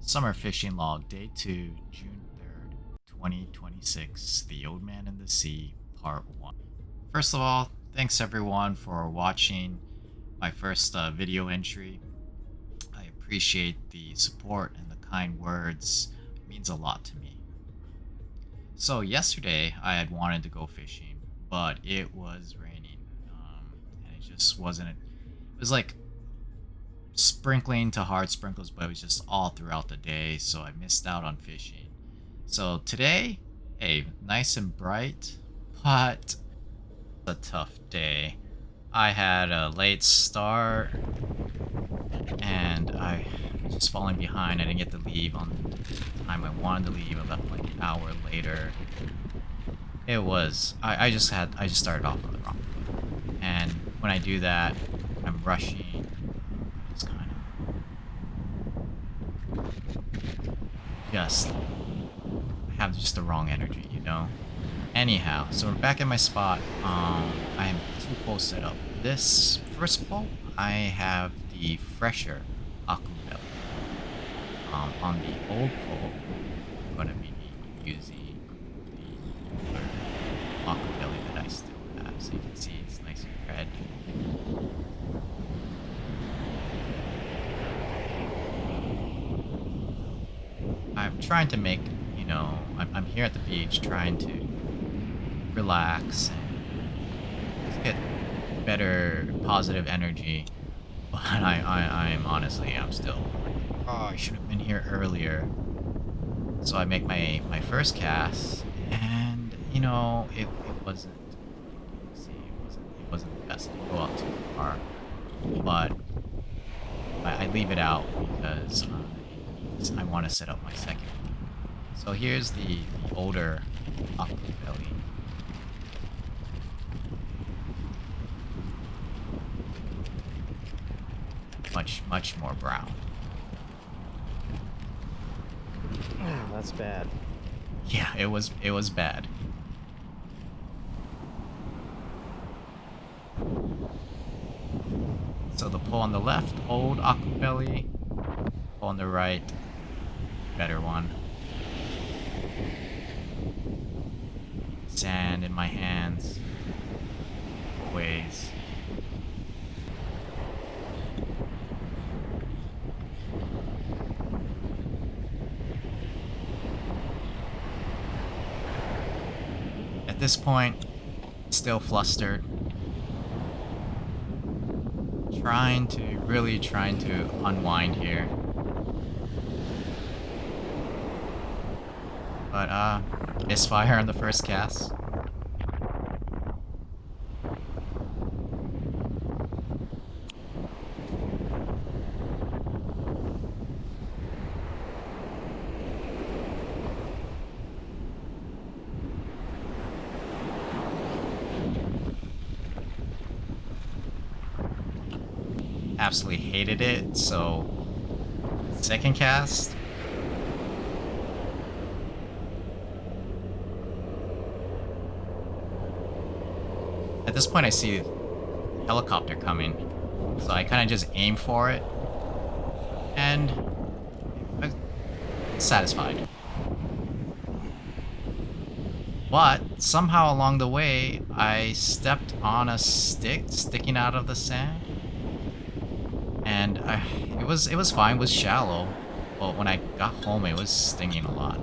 Summer Fishing Log, Day 2, June 3rd, 2026, The Old Man in the Sea, Part 1. First of all, thanks everyone for watching my first video entry. I appreciate the support and the kind words. It means a lot to me. So, yesterday I had wanted to go fishing, but it was raining. And it just wasn't. It was like sprinkling to hard sprinkles, but it was just all throughout the day, so I missed out on fishing. So today, hey, nice and bright, but a tough day. I had a late start and I was just falling behind. I didn't get to leave on the time I wanted to leave. I left like an hour later. It was I just started off on the wrong foot. And when I do that, I'm rushing. Just kind of I have just the wrong energy, you know? Anyhow, so we're back at my spot. I have two poles set up. This first pole, I have the fresher Aku belly. On the old pole, I'm going to be using the older Aku belly that I still have. So you can see it's nice and red. I'm trying to make, I'm here at the beach trying to relax and just get better positive energy. But I'm honestly, I'm still like, oh, I should have been here earlier. So I make my first cast, and it wasn't. See, it wasn't the best. I go out too far, but I leave it out because I want to set up my second one. So here's the older Aku belly. Much more brown. Oh, that's bad. Yeah, it was bad. So the pole on the left, old Aku belly. Pole on the right, better one. Sand in my hands. Ways. At this point, still flustered. Really trying to unwind here. But, misfire on the first cast. Absolutely hated it, so second cast. At this point I see a helicopter coming, so I kind of just aim for it, and I'm satisfied. But somehow along the way, I stepped on a stick sticking out of the sand. And it was fine, it was shallow, but when I got home it was stinging a lot.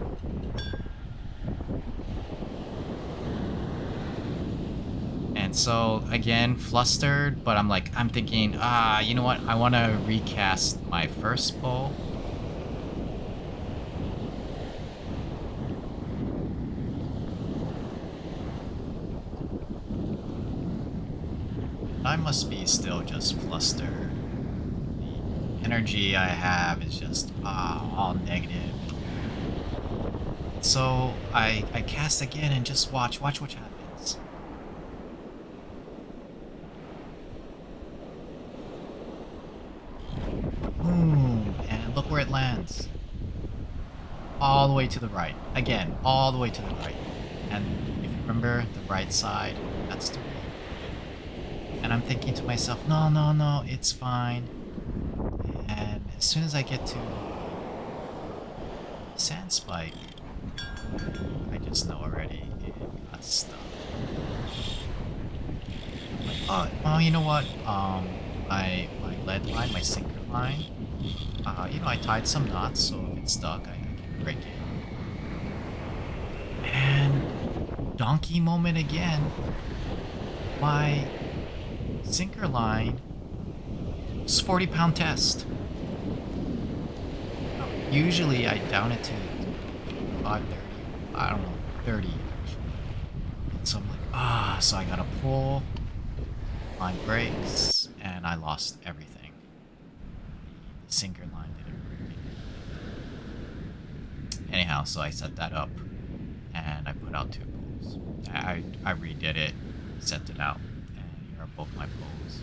And so again, flustered, but I'm thinking, you know what? I want to recast my first pole. I must be still just flustered. Energy I have is just all negative. So I cast again and just watch what happens. Boom, and look where it lands. All the way to the right. Again, all the way to the right. And if you remember the right side, that's the reef. And I'm thinking to myself, no, it's fine. And as soon as I get to sand spike. I just know already it got stuck. Like, oh, well, you know what? My lead line, my sinker line. I tied some knots, so if it's stuck, I can break it. And donkey moment again. My sinker line was 40-pound test. Usually I down it to 530. I don't know, 30 actually. And so I'm like, so I gotta pull line breaks, and I lost everything. The sinker line didn't break. Anyhow, so I set that up, and I put out 2 poles. I redid it, set it out, and here are both my poles.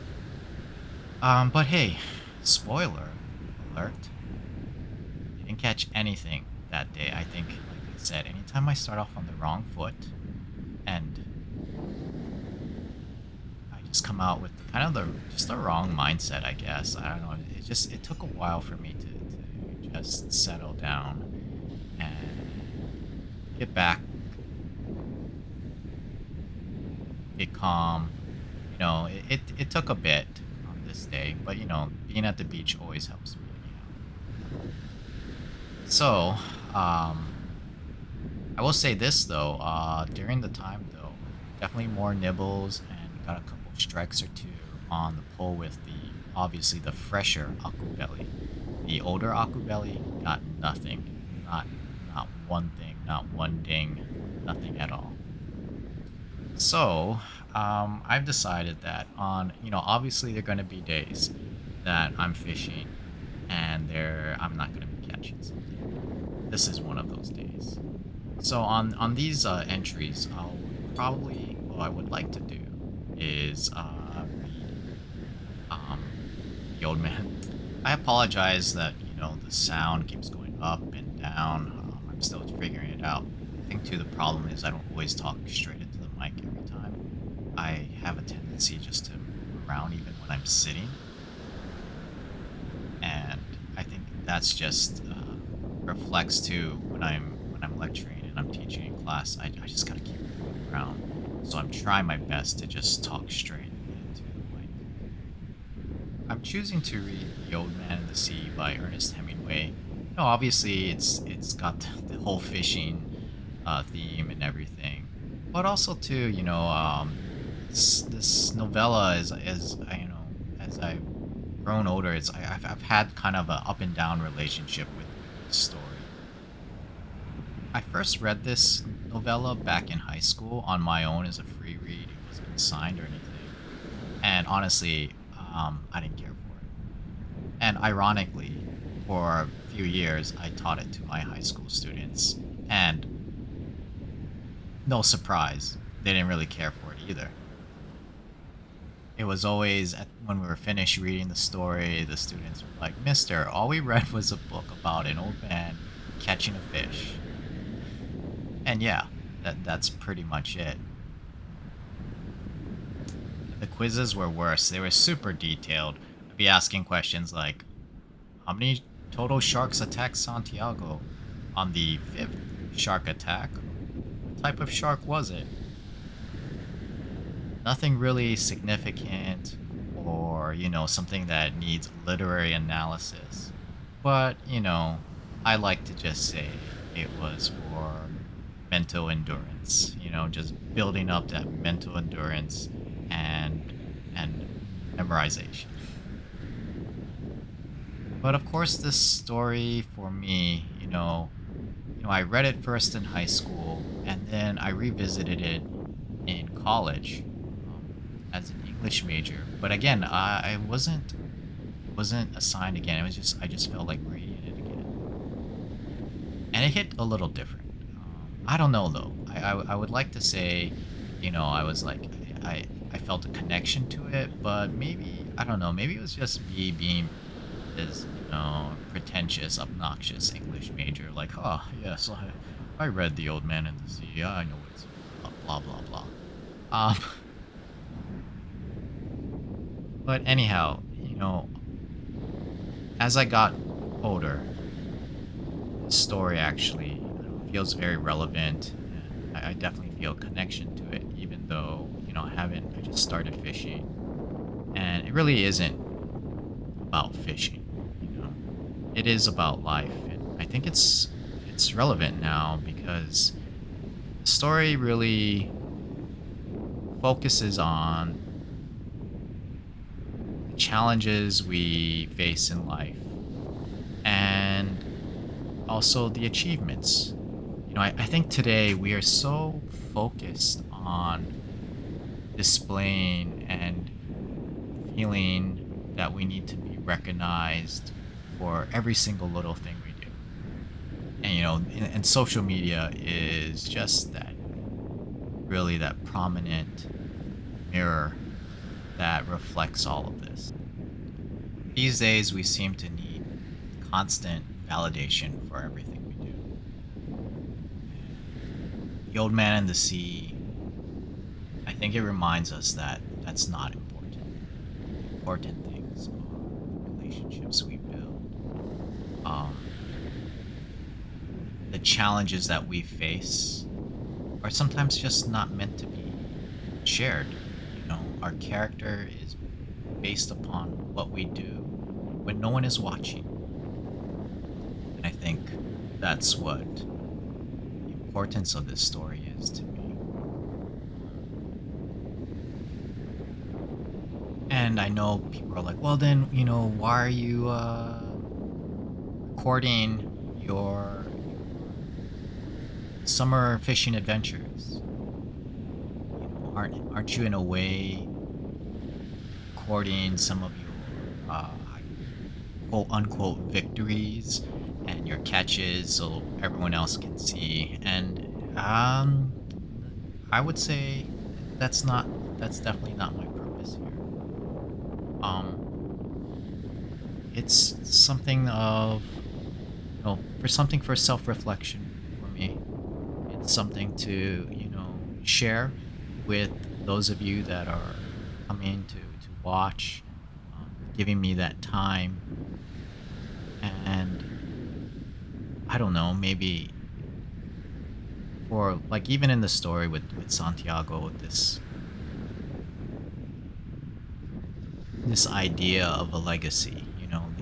But hey, spoiler alert. Didn't catch anything that day. I think, like I said, anytime I start off on the wrong foot, and I just come out with kind of the wrong mindset, I guess. I don't know. It took a while for me to just settle down and get back, get calm. It took a bit on this day, but being at the beach always helps me. So, I will say this though, during the time though, definitely more nibbles and got a couple strikes or 2 on the pole with obviously the fresher aku belly. The older aku belly got nothing, not one thing, not one ding, nothing at all. So, I've decided that obviously there are going to be days that I'm fishing and I'm not going to be catching something. This is one of those days. So on these entries, what I would like to do is read the old man. I apologize that the sound keeps going up and down. I'm still figuring it out. I think too the problem is I don't always talk straight into the mic every time. I have a tendency just to move around even when I'm sitting, and I think that's just reflects to when I'm lecturing and I'm teaching in class. I just gotta keep moving around. So I'm trying my best to just talk straight into the mic. I'm choosing to read The Old Man and the Sea by Ernest Hemingway. Obviously it's got the whole fishing theme and everything, but also too, this novella is as I've grown older, I've had kind of an up and down relationship with the story. I first read this novella back in high school on my own as a free read. It wasn't signed or anything, and honestly, I didn't care for it. And ironically, for a few years, I taught it to my high school students, and no surprise, they didn't really care for it either. It was always when we were finished reading the story, the students were like, "Mister, all we read was a book about an old man catching a fish." And yeah, that's pretty much it. The quizzes were worse. They were super detailed. I'd be asking questions like, how many total sharks attacked Santiago? On the 5th shark attack, what type of shark was it? Nothing really significant or, something that needs literary analysis. But, I like to just say it was for mental endurance, just building up that mental endurance and memorization. But of course, this story for me, I read it first in high school, and then I revisited it in college as an English major. But again, I wasn't assigned again. It was just I just felt like reading it again, and it hit a little different. I don't know though. I would like to say, I was like I felt a connection to it, but maybe I don't know. Maybe it was just me being this pretentious, obnoxious English major. Like, oh yes, I read The Old Man and the Sea. Yeah, I know it's blah blah blah. But anyhow, as I got older, the story actually feels very relevant. And I definitely feel a connection to it, even though I just started fishing, and it really isn't about fishing. You know, it is about life, and I think it's relevant now because the story really focuses on the challenges we face in life and also the achievements. I think today we are so focused on displaying and feeling that we need to be recognized for every single little thing we do. And and social media is just that, really, that prominent mirror that reflects all of this. These days we seem to need constant validation for everything we do. The Old Man and the Sea, I think it reminds us that that's not important. The important things are the relationships we build, the challenges that we face are sometimes just not meant to be shared. Our character is based upon what we do when no one is watching. And I think that's what the importance of this story is to me. And I know people are like, well, then, why are you recording your summer fishing adventures? Aren't you in a way recording some of your quote unquote victories and your catches so everyone else can see? And I would say that's definitely not my purpose here. It's something of for self-reflection for me. It's something to share with those of you that are coming to watch, giving me that time. And I don't know, maybe for, like, even in the story with Santiago, this idea of a legacy,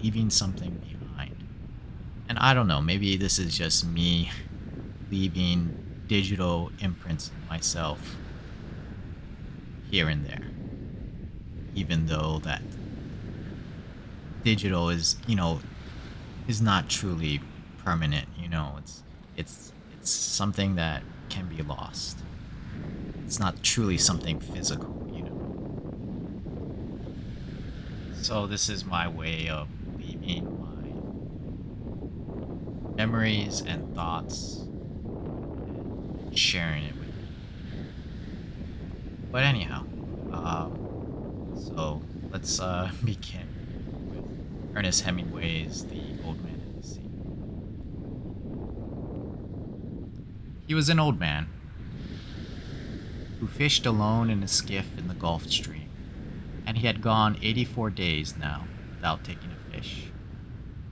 leaving something behind. And I don't know, maybe this is just me leaving digital imprints of myself here and there, even though that digital is not truly permanent. It's something that can be lost. It's not truly something physical. So this is my way of leaving my memories and thoughts and sharing it with you. But anyhow, so let's begin with Ernest Hemingway's The Old Man and the Sea. He was an old man who fished alone in a skiff in the Gulf Stream, and he had gone 84 days now without taking a fish.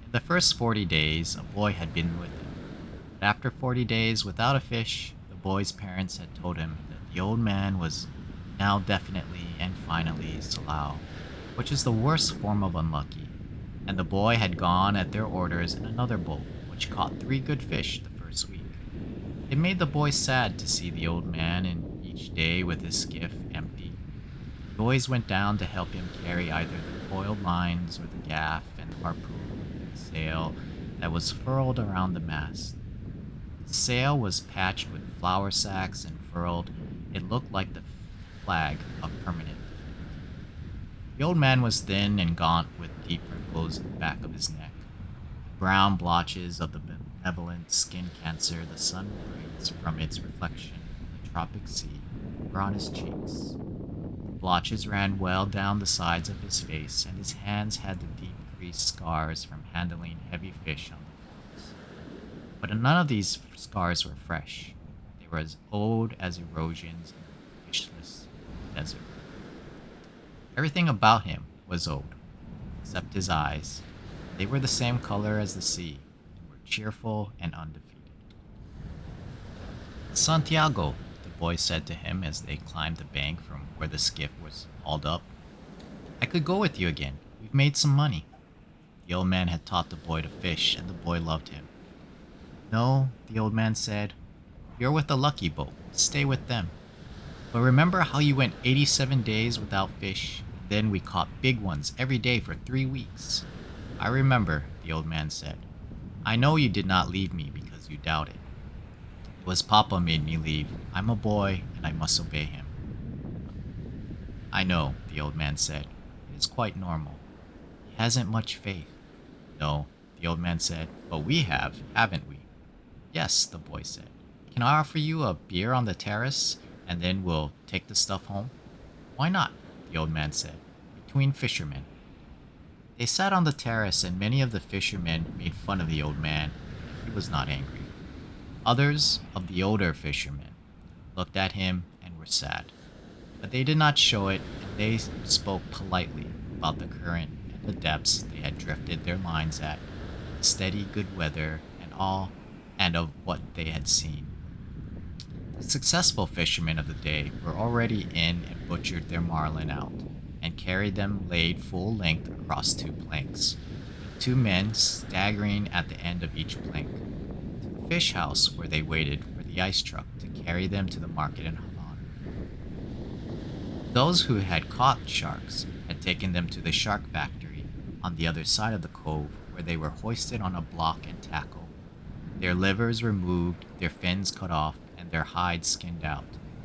In the first 40 days, a boy had been with him, but after 40 days without a fish, the boy's parents had told him that the old man was now definitely and finally Salau, which is the worst form of unlucky, and the boy had gone at their orders in another boat, which caught 3 good fish the first week. It made the boy sad to see the old man in each day with his skiff empty. The boys went down to help him carry either the coiled lines or the gaff and the harpoon and the sail that was furled around the mast. The sail was patched with flour sacks and furled. It looked like the flag of permanent defeat. The old man was thin and gaunt with deep wrinkles in the back of his neck. The brown blotches of the benevolent skin cancer the sun brings from its reflection in the tropic sea were on his cheeks. The blotches ran well down the sides of his face, and his hands had the deep creased scars from handling heavy fish on the docks. But none of these scars were fresh. They were as old as erosions in the fishless desert. Everything about him was old, except his eyes. They were the same color as the sea, and were cheerful and undefeated. Santiago, the boy said to him as they climbed the bank from where the skiff was hauled up. I could go with you again. We've made some money. The old man had taught the boy to fish, and the boy loved him. No, the old man said. You're with the lucky boat. Stay with them. But remember how you went 87 days without fish? Then we caught big ones every day for 3 weeks. I remember, the old man said. I know you did not leave me because you doubted. It was Papa made me leave. I'm a boy, and I must obey him. I know, the old man said. It is quite normal. He hasn't much faith. No, the old man said, but we have, haven't we? Yes, the boy said. Can I offer you a beer on the terrace, and then we'll take the stuff home? Why not? The old man said. Between fishermen. They sat on the terrace, and many of the fishermen made fun of the old man. He was not angry. Others, of the older fishermen, looked at him and were sad. But they did not show it, and they spoke politely about the current and the depths they had drifted their lines at, the steady good weather and all, and of what they had seen. The successful fishermen of the day were already in and butchered their marlin out, and carried them laid full length across 2 planks, with 2 men staggering at the end of each plank, to the fish house where they waited for the ice truck to carry them to the market in Havana. Those who had caught sharks had taken them to the shark factory on the other side of the cove, where they were hoisted on a block and tackled, their livers removed, their fins cut off, and their hides skinned out,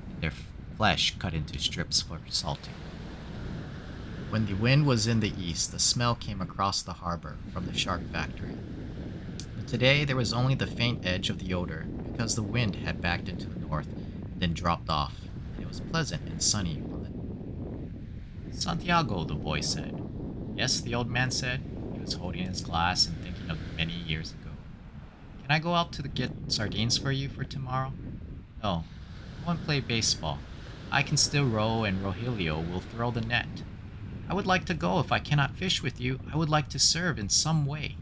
and their flesh cut into strips for salting. When the wind was in the east, the smell came across the harbor from the shark factory. But today there was only the faint edge of the odor, because the wind had backed into the north, and then dropped off, and it was pleasant and sunny. Santiago, the boy said. Yes, the old man said. He was holding his glass and thinking of many years ago. Can I go out to get sardines for you for tomorrow? No, I want to play baseball. I can still row, and Rogelio will throw the net. I would like to go. If I cannot fish with you, I would like to serve in some way.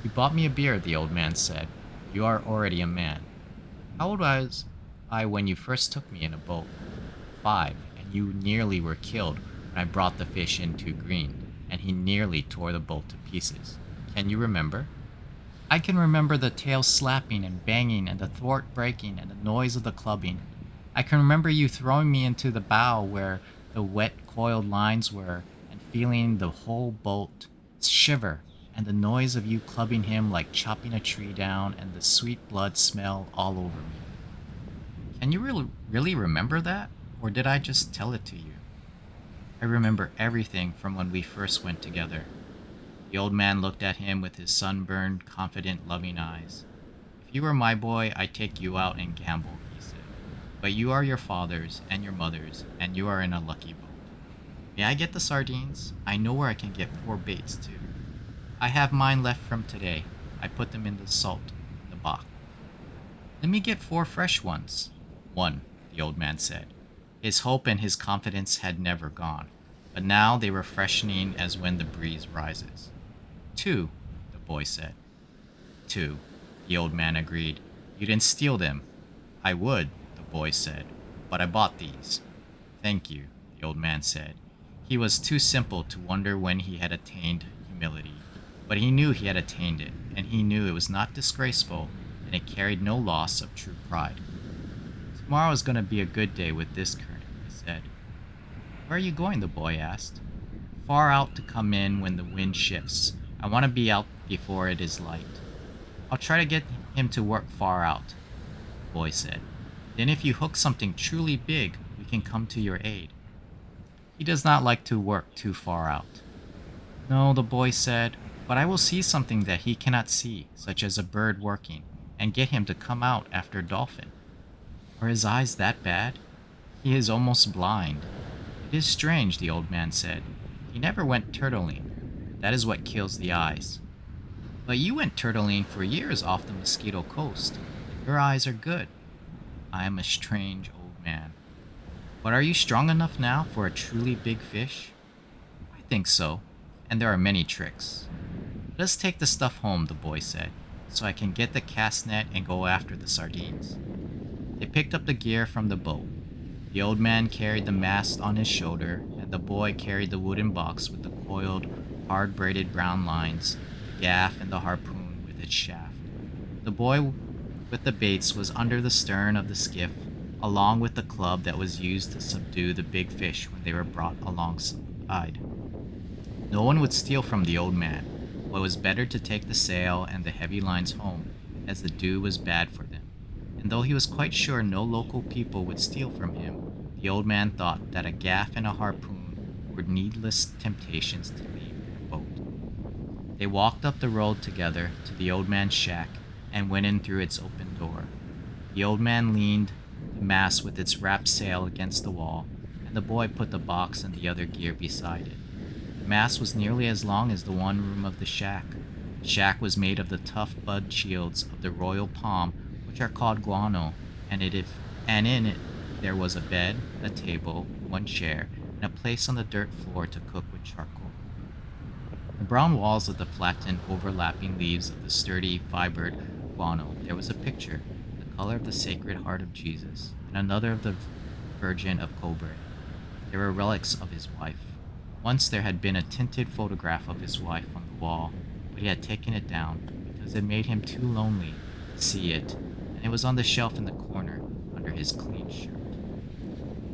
You bought me a beer, the old man said. You are already a man. How old was I when you first took me in a boat? 5, and you nearly were killed when I brought the fish into Green, and he nearly tore the boat to pieces. Can you remember? I can remember the tail slapping and banging and the thwart breaking and the noise of the clubbing. I can remember you throwing me into the bow where the wet coiled lines were, and feeling the whole boat shiver, and the noise of you clubbing him like chopping a tree down, and the sweet blood smell all over me. Can you really remember that? Or did I just tell it to you? I remember everything from when we first went together. The old man looked at him with his sunburned, confident, loving eyes. If you were my boy, I'd take you out and gamble, he said. But you are your father's and your mother's, and you are in a lucky boat. May I get the sardines? I know where I can get 4 baits, too. I have mine left from today. I put them in the salt, in the box. Let me get 4 fresh ones. 1, the old man said. His hope and his confidence had never gone, but now they were freshening as when the breeze rises. 2, the boy said. 2, the old man agreed. You didn't steal them. I would, the boy said, but I bought these. Thank you, the old man said. He was too simple to wonder when he had attained humility, but he knew he had attained it, and he knew it was not disgraceful, and it carried no loss of true pride. Tomorrow is going to be a good day with this current, he said. Where are you going? The boy asked. Far out to come in when the wind shifts. I want to be out before it is light. I'll try to get him to work far out, the boy said. Then if you hook something truly big, we can come to your aid. He does not like to work too far out. No, the boy said, but I will see something that he cannot see, such as a bird working, and get him to come out after a dolphin. Are his eyes that bad? He is almost blind. It is strange, the old man said. He never went turtling. That is what kills the eyes. But you went turtling for years off the Mosquito Coast. Your eyes are good. I am a strange old man. But are you strong enough now for a truly big fish? I think so, and there are many tricks. Let us take the stuff home, the boy said. so I can get the cast net and go after the sardines. They picked up the gear from the boat. The old man carried the mast on his shoulder, and the boy carried the wooden box with the coiled, hard braided brown lines, the gaff, and the harpoon with its shaft. The boy with the baits was under the stern of the skiff, along with the club that was used to subdue the big fish when they were brought alongside. No one would steal from the old man, but it was better to take the sail and the heavy lines home, as the dew was bad for them. And though he was quite sure no local people would steal from him, the old man thought that a gaff and a harpoon were needless temptations to leave the boat. They walked up the road together to the old man's shack and went in through its open door. The old man leaned the mast with its wrapped sail against the wall, and the boy put the box and the other gear beside it. The mast was nearly as long as the one room of the shack. The shack was made of the tough bud shields of the royal palm, which are called guano, and in it there was a bed, a table, one chair, and a place on the dirt floor to cook with charcoal. The brown walls of the flattened, overlapping leaves of the sturdy, fibered guano, there was a picture, the color of the Sacred Heart of Jesus, and another of the Virgin of Cobre. There were relics of his wife. Once there had been a tinted photograph of his wife on the wall, but he had taken it down because it made him too lonely to see it, and it was on the shelf in the corner under his clean shirt.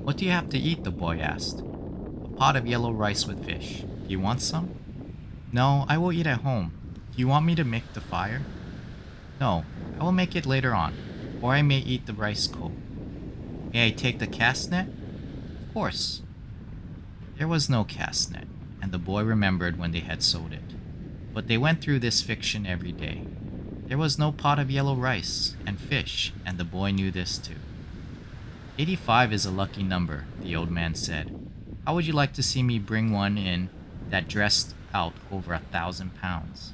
"What do you have to eat?" the boy asked. "A pot of yellow rice with fish. Do you want some?" "No, I will eat at home. Do you want me to make the fire?" "No, I will make it later on, or I may eat the rice cold." "May I take the cast net?" "Of course." There was no cast net, and the boy remembered when they had sewed it. But they went through this fiction every day. There was no pot of yellow rice and fish, and the boy knew this too. 85 is a lucky number, the old man said. "How would you like to see me bring one in that dressed out over 1,000 pounds?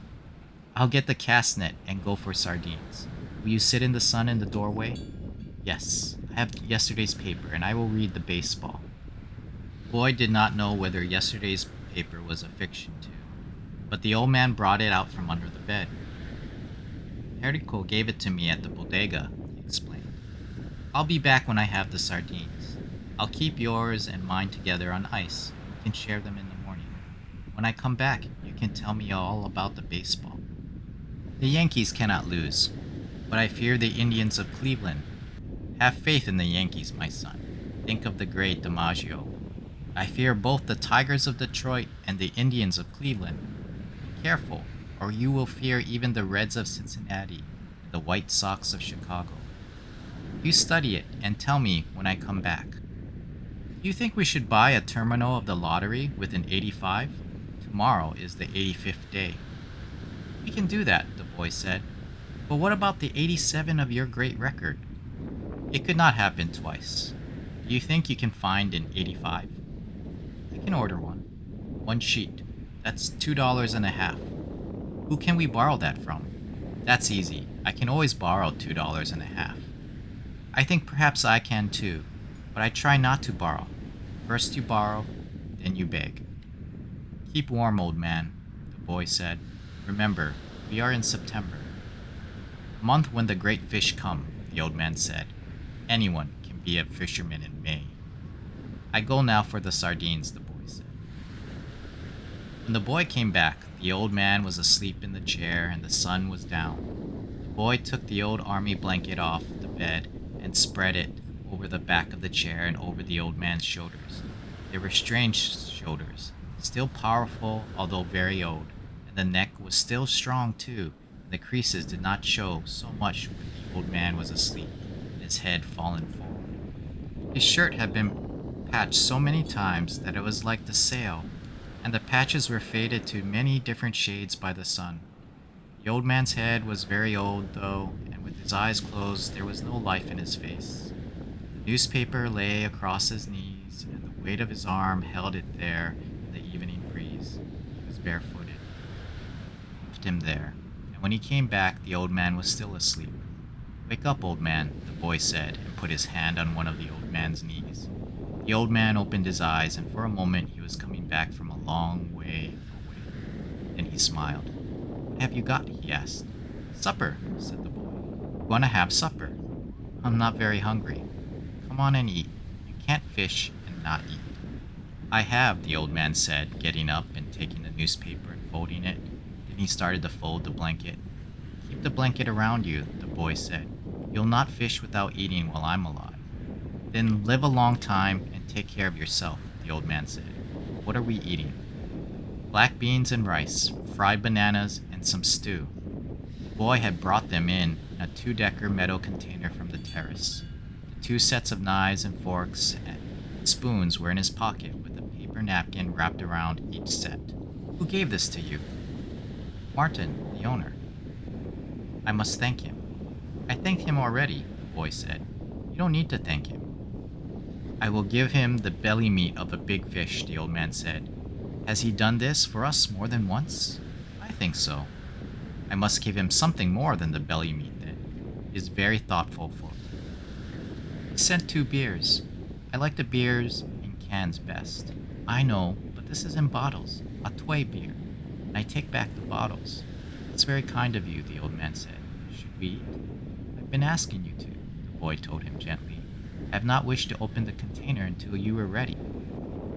I'll get the cast net and go for sardines. Will you sit in the sun in the doorway?" "Yes, I have yesterday's paper, and I will read the baseball." The boy did not know whether yesterday's paper was a fiction too, but the old man brought it out from under the bed. "Herico gave it to me at the bodega," he explained. "I'll be back when I have the sardines. I'll keep yours and mine together on ice. We can share them in the morning. When I come back, you can tell me all about the baseball. The Yankees cannot lose, but I fear the Indians of Cleveland. Have faith in the Yankees, my son. Think of the great DiMaggio. I fear both the Tigers of Detroit and the Indians of Cleveland. Be careful, or you will fear even the Reds of Cincinnati and the White Sox of Chicago. You study it and tell me when I come back. Do you think we should buy a terminal of the lottery with an 85? Tomorrow is the 85th day." "We can do that," the boy said. "But what about the 87 of your great record?" "It could not happen twice. Do you think you can find an 85? "I can order one. One sheet. That's $2.50. Who can we borrow that from?" "That's easy. I can always borrow $2.50. "I think perhaps I can too, but I try not to borrow. First you borrow, then you beg." "Keep warm, old man," the boy said. "Remember, we are in September." "A month when the great fish come," the old man said. "Anyone can be a fisherman in May." "I go now for the sardines," the boy said. When the boy came back, the old man was asleep in the chair and the sun was down. The boy took the old army blanket off the bed and spread it over the back of the chair and over the old man's shoulders. They were strange shoulders, still powerful although very old, and the neck was still strong too, and the creases did not show so much when the old man was asleep, and his head fallen forward. His shirt had been patched so many times that it was like the sail, and the patches were faded to many different shades by the sun. The old man's head was very old, though, and with his eyes closed, there was no life in his face. The newspaper lay across his knees, and the weight of his arm held it there in the evening breeze. He was barefooted. He left him there, and when he came back, the old man was still asleep. "Wake up, old man," the boy said, and put his hand on one of the old man's knees. The old man opened his eyes, and for a moment he was coming back from a long way away. Then he smiled. "What have you got?" he asked. Supper, said the boy. Wanna have supper? I'm not very hungry. Come on and eat. You can't fish and not eat. I have, the old man said, getting up and taking the newspaper and folding it. Then he started to fold the blanket. Keep the blanket around you, the boy said. You'll not fish without eating while I'm alive. Then live a long time and take care of yourself, the old man said. What are we eating? Black beans and rice, fried bananas, and some stew. The boy had brought them in a 2-decker metal container from the terrace. The 2 sets of knives and forks and spoons were in his pocket with a paper napkin wrapped around each set. Who gave this to you? Martin, the owner. I must thank him. I thanked him already, the boy said. You don't need to thank him. I will give him the belly meat of a big fish, the old man said. Has he done this for us more than once? I think so. I must give him something more than the belly meat then. He is very thoughtful for me. He sent 2 beers. I like the beers in cans best. I know, but this is in bottles. A Tway beer. And I take back the bottles. It's very kind of you, the old man said. Should we eat? I've been asking you to, the boy told him gently. I have not wished to open the container until you were ready.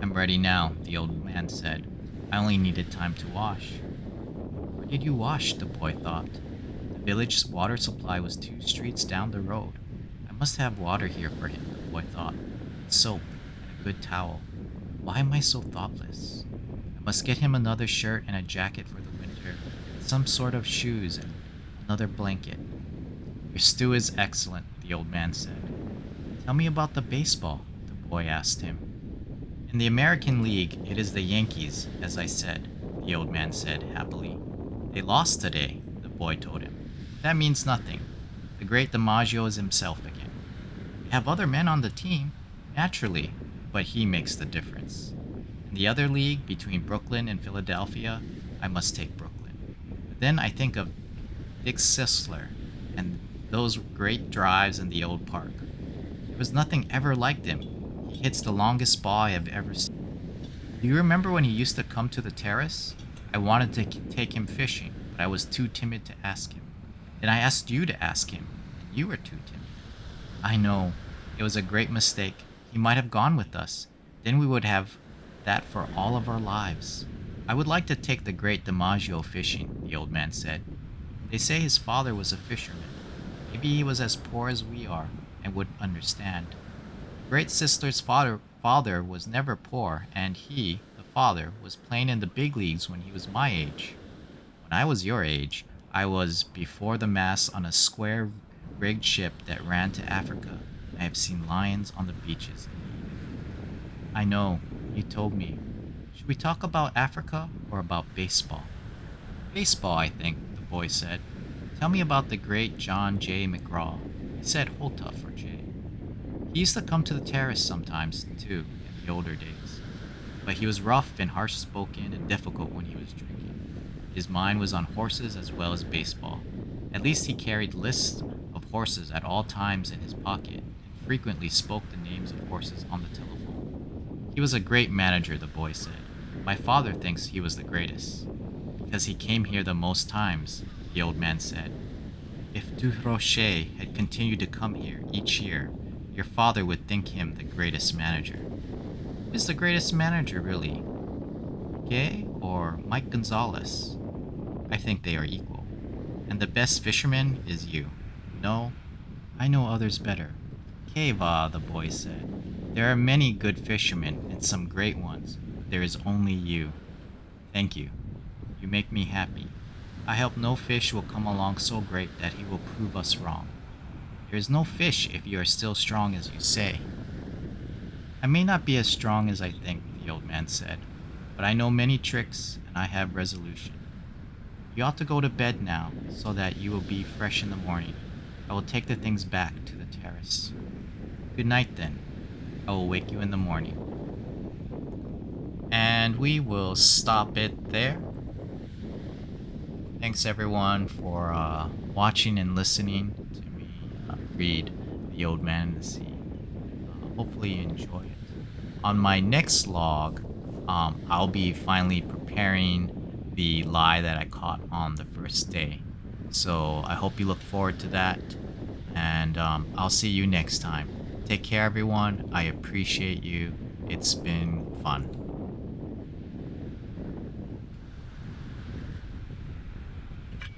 I'm ready now, the old man said. I only needed time to wash. Where did you wash? The boy thought. The village's water supply was 2 streets down the road. I must have water here for him, the boy thought. Soap and a good towel. Why am I so thoughtless? I must get him another shirt and a jacket for the winter, some sort of shoes and another blanket. Your stew is excellent, the old man said. Tell me about the baseball, the boy asked him. In the American League, it is the Yankees, as I said, the old man said happily. They lost today, the boy told him. That means nothing. The great DiMaggio is himself again. We have other men on the team, naturally, but he makes the difference. In the other league, between Brooklyn and Philadelphia, I must take Brooklyn. But then I think of Dick Sisler and those great drives in the old park. There was nothing ever like him. He hits the longest ball I have ever seen. Do you remember when he used to come to the terrace? I wanted to take him fishing, but I was too timid to ask him. Then I asked you to ask him, and you were too timid. I know. It was a great mistake. He might have gone with us. Then we would have that for all of our lives. I would like to take the great DiMaggio fishing, the old man said. They say his father was a fisherman. Maybe he was as poor as we are and would understand. Great sister's father was never poor, and he, the father, was playing in the big leagues when he was my age. When I was your age, I was before the mast on a square-rigged ship that ran to Africa. I have seen lions on the beaches. I know, you told me. Should we talk about Africa or about baseball? Baseball, I think, the boy said. Tell me about the great John J. McGraw. He said Holta for J. He used to come to the terrace sometimes, too, in the older days. But he was rough and harsh-spoken and difficult when he was drinking. His mind was on horses as well as baseball. At least he carried lists of horses at all times in his pocket and frequently spoke the names of horses on the telephone. He was a great manager, the boy said. My father thinks he was the greatest. Because he came here the most times, the old man said. If Durocher had continued to come here each year, your father would think him the greatest manager. Who is the greatest manager, really? Gay or Mike Gonzalez? I think they are equal. And the best fisherman is you. No, I know others better. Keva, the boy said. There are many good fishermen and some great ones, but there is only you. Thank you. You make me happy. I hope no fish will come along so great that he will prove us wrong. There is no fish if you are still strong as you say. I may not be as strong as I think, the old man said, but I know many tricks and I have resolution. You ought to go to bed now so that you will be fresh in the morning. I will take the things back to the terrace. Good night then. I will wake you in the morning. And we will stop it there. Thanks everyone for watching and listening to me read The Old Man in the Sea. Hopefully you enjoy it. On my next log, I'll be finally preparing the lie that I caught on the first day. So I hope you look forward to that. And I'll see you next time. Take care, everyone. I appreciate you. It's been fun.